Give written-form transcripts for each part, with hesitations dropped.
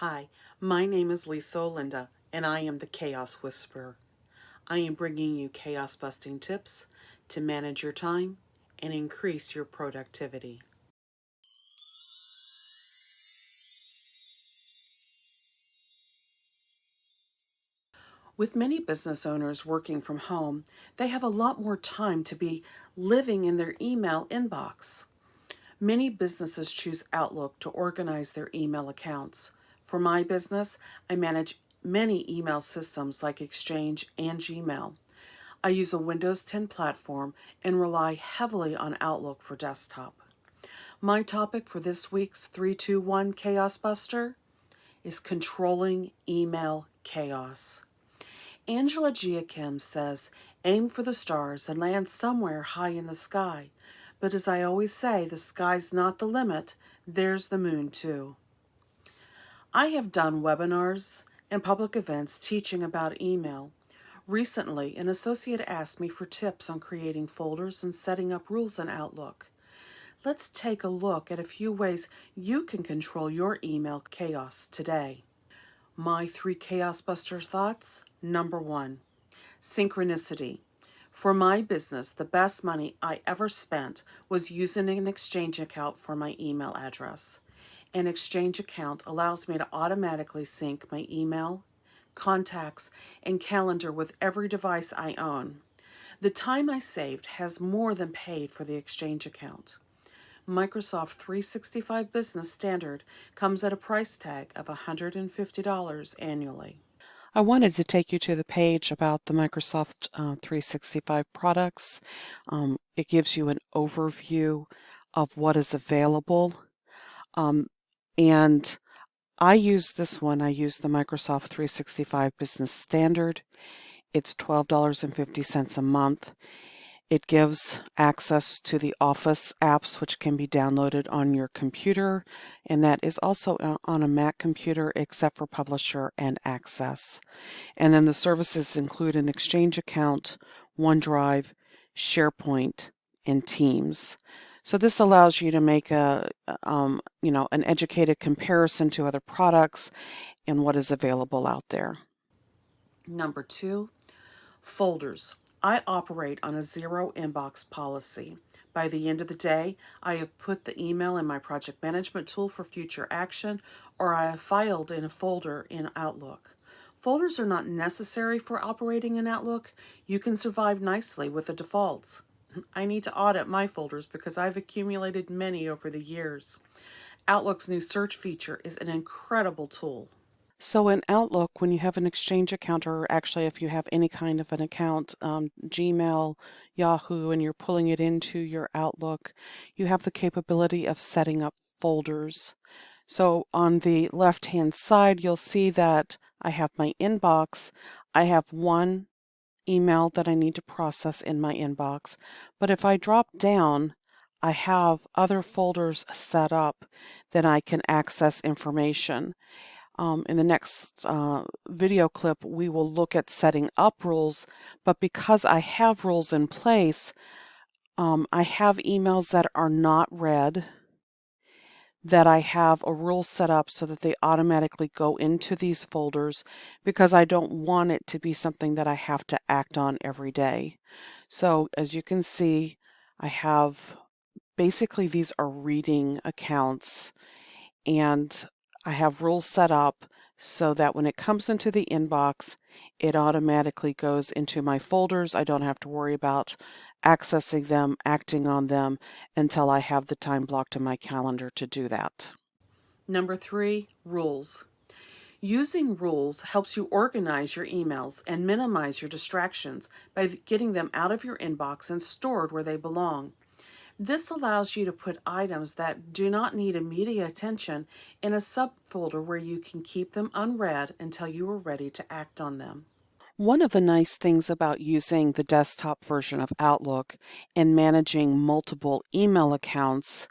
Hi, my name is Lisa Olinda, and I am the Chaos Whisperer. I am bringing you chaos busting tips to manage your time and increase your productivity. With many business owners working from home, they have a lot more time to be living in their email inbox. Many businesses choose Outlook to organize their email accounts. For my business, I manage many email systems like Exchange and Gmail. I use a Windows 10 platform and rely heavily on Outlook for desktop. My topic for this week's 321 Chaos Buster is controlling email chaos. Angela Giakim says, aim for the stars and land somewhere high in the sky. But as I always say, the sky's not the limit, there's the moon too. I have done webinars and public events teaching about email. Recently, an associate asked me for tips on creating folders and setting up rules in Outlook. Let's take a look at a few ways you can control your email chaos today. My 3 Chaos Buster thoughts. Number 1, synchronicity. For my business, the best money I ever spent was using an Exchange account for my email address. An Exchange account allows me to automatically sync my email, contacts, and calendar with every device I own. The time I saved has more than paid for the Exchange account. Microsoft 365 Business Standard comes at a price tag of $150 annually. I wanted to take you to the page about the Microsoft 365 products. It gives you an overview of what is available. And I use this one. I use the Microsoft 365 Business Standard. It's $12.50 a month. It gives access to the Office apps, which can be downloaded on your computer, and that is also on a Mac computer except for Publisher and Access. And then the services include an Exchange account, OneDrive, SharePoint, and Teams. So this allows you to make an educated comparison to other products and what is available out there. Number 2, folders. I operate on a zero inbox policy. By the end of the day, I have put the email in my project management tool for future action, or I have filed in a folder in Outlook. Folders are not necessary for operating in Outlook. You can survive nicely with the defaults. I need to audit my folders because I've accumulated many over the years. Outlook's new search feature is an incredible tool. So in Outlook, when you have an Exchange account, or actually if you have any kind of an account, Gmail, Yahoo, and you're pulling it into your Outlook, you have the capability of setting up folders. So on the left-hand side, you'll see that I have my inbox. I have one email that I need to process in my inbox. But if I drop down, I have other folders set up that I can access information. In the next video clip, we will look at setting up rules, but because I have rules in place, I have emails that are not read, that I have a rule set up so that they automatically go into these folders because I don't want it to be something that I have to act on every day. So as you can see, I have basically these are reading accounts, and I have rules set up so that when it comes into the inbox, it automatically goes into my folders. I don't have to worry about accessing them, acting on them until I have the time blocked in my calendar to do that. Number 3, rules. Using rules helps you organize your emails and minimize your distractions by getting them out of your inbox and stored where they belong. This allows you to put items that do not need immediate attention in a subfolder where you can keep them unread until you are ready to act on them. One of the nice things about using the desktop version of Outlook and managing multiple email accounts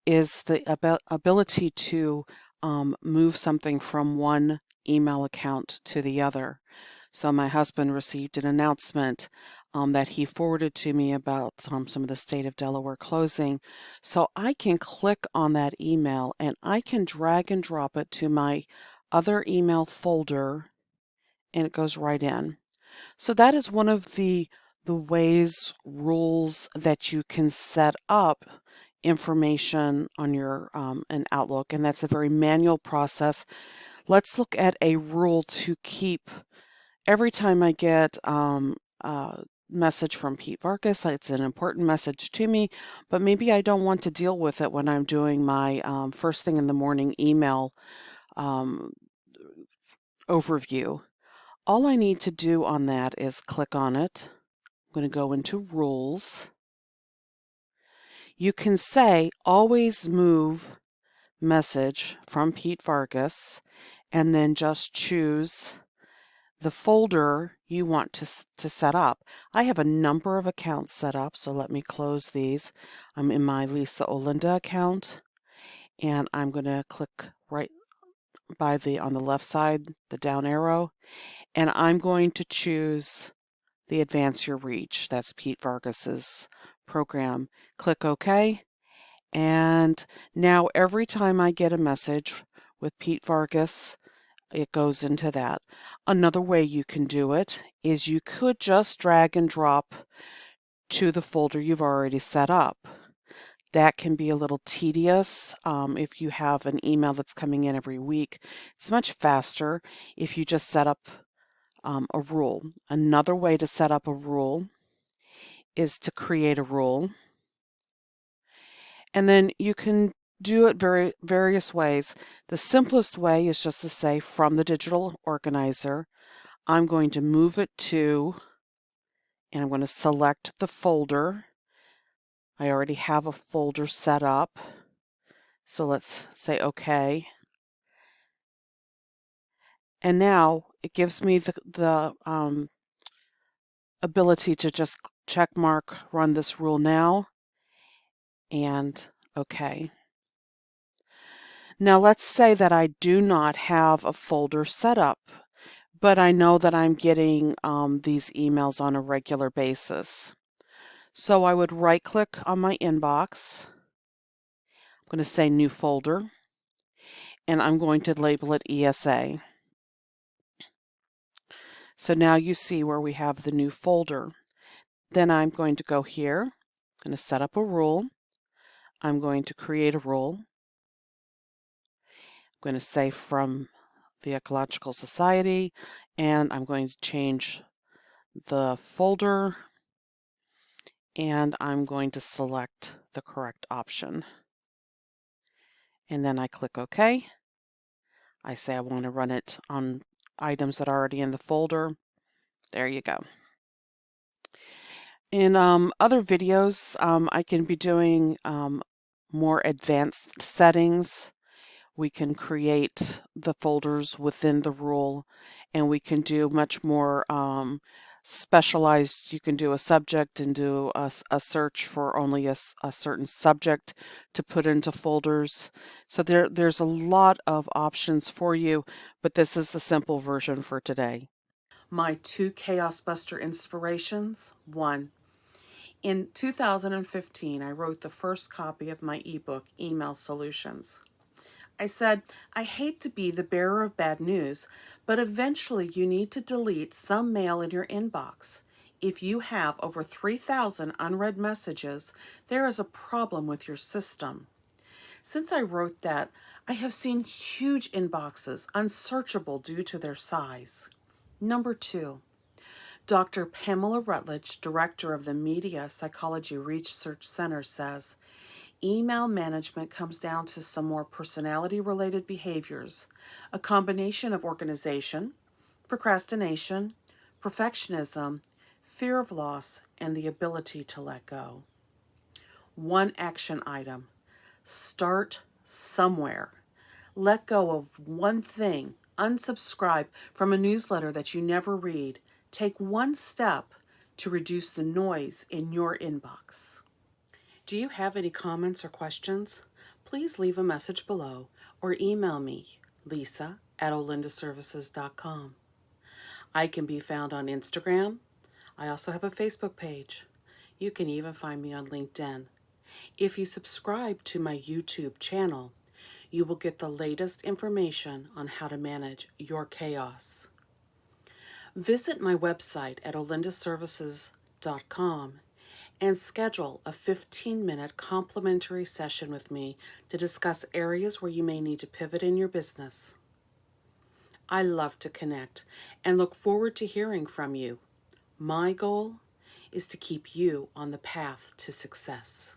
is the ability to move something from one email account to the other. So my husband received an announcement that he forwarded to me about some of the state of Delaware closing. So I can click on that email and I can drag and drop it to my other email folder, and it goes right in. So that is one of the ways, rules that you can set up information on your in Outlook, and that's a very manual process. Let's look at a rule to keep every time I get a message from Pete Vargas. It's an important message to me, but maybe I don't want to deal with it when I'm doing my first thing in the morning email um, overview. All I need to do on that is click on it. I'm going to go into Rules. You can say always move message from Pete Vargas, and then just choose the folder you want to set up. I have a number of accounts set up, so let me close these. I'm in my Lisa Olinda account, and I'm going to click right by on the left side, the down arrow, and I'm going to choose the Advance Your Reach. That's Pete Vargas's program. Click OK. And now every time I get a message with Pete Vargas, it goes into that. Another way you can do it is you could just drag and drop to the folder you've already set up. That can be a little tedious if you have an email that's coming in every week. It's much faster if you just set up a rule. Another way to set up a rule is to create a rule. And then you can do it various ways. The simplest way is just to say from the digital organizer, I'm going to move it to, and I'm going to select the folder. I already have a folder set up. So let's say OK. And now it gives me the ability to just check mark, run this rule now, and OK. Now let's say that I do not have a folder set up, but I know that I'm getting these emails on a regular basis. So I would right click on my inbox. I'm going to say New Folder, and I'm going to label it ESA. So now you see where we have the new folder. Then I'm going to go here. I'm going to set up a rule. I'm going to create a rule. I'm going to say from the Ecological Society, and I'm going to change the folder, and I'm going to select the correct option. And then I click OK. I say I want to run it on items that are already in the folder. There you go. In other videos, I can be doing more advanced settings. We can create the folders within the rule, and we can do much more specialized. You can do a subject and do a search for only a certain subject to put into folders. So there's a lot of options for you, but this is the simple version for today. My 2 Chaos Buster inspirations. 1. In 2015, I wrote the first copy of my ebook, Email Solutions. I said, I hate to be the bearer of bad news, but eventually you need to delete some mail in your inbox. If you have over 3,000 unread messages, there is a problem with your system. Since I wrote that, I have seen huge inboxes, unsearchable due to their size. Number 2. Dr. Pamela Rutledge, director of the Media Psychology Research Center, says, email management comes down to some more personality-related behaviors, a combination of organization, procrastination, perfectionism, fear of loss, and the ability to let go. 1 action item. Start somewhere. Let go of one thing. Unsubscribe from a newsletter that you never read. Take 1 step to reduce the noise in your inbox. Do you have any comments or questions? Please leave a message below or email me, lisa@olindaservices.com. I can be found on Instagram. I also have a Facebook page. You can even find me on LinkedIn. If you subscribe to my YouTube channel, You will get the latest information on how to manage your chaos. Visit my website at olindaservices.com and schedule a 15-minute complimentary session with me to discuss areas where you may need to pivot in your business. I love to connect and look forward to hearing from you. My goal is to keep you on the path to success.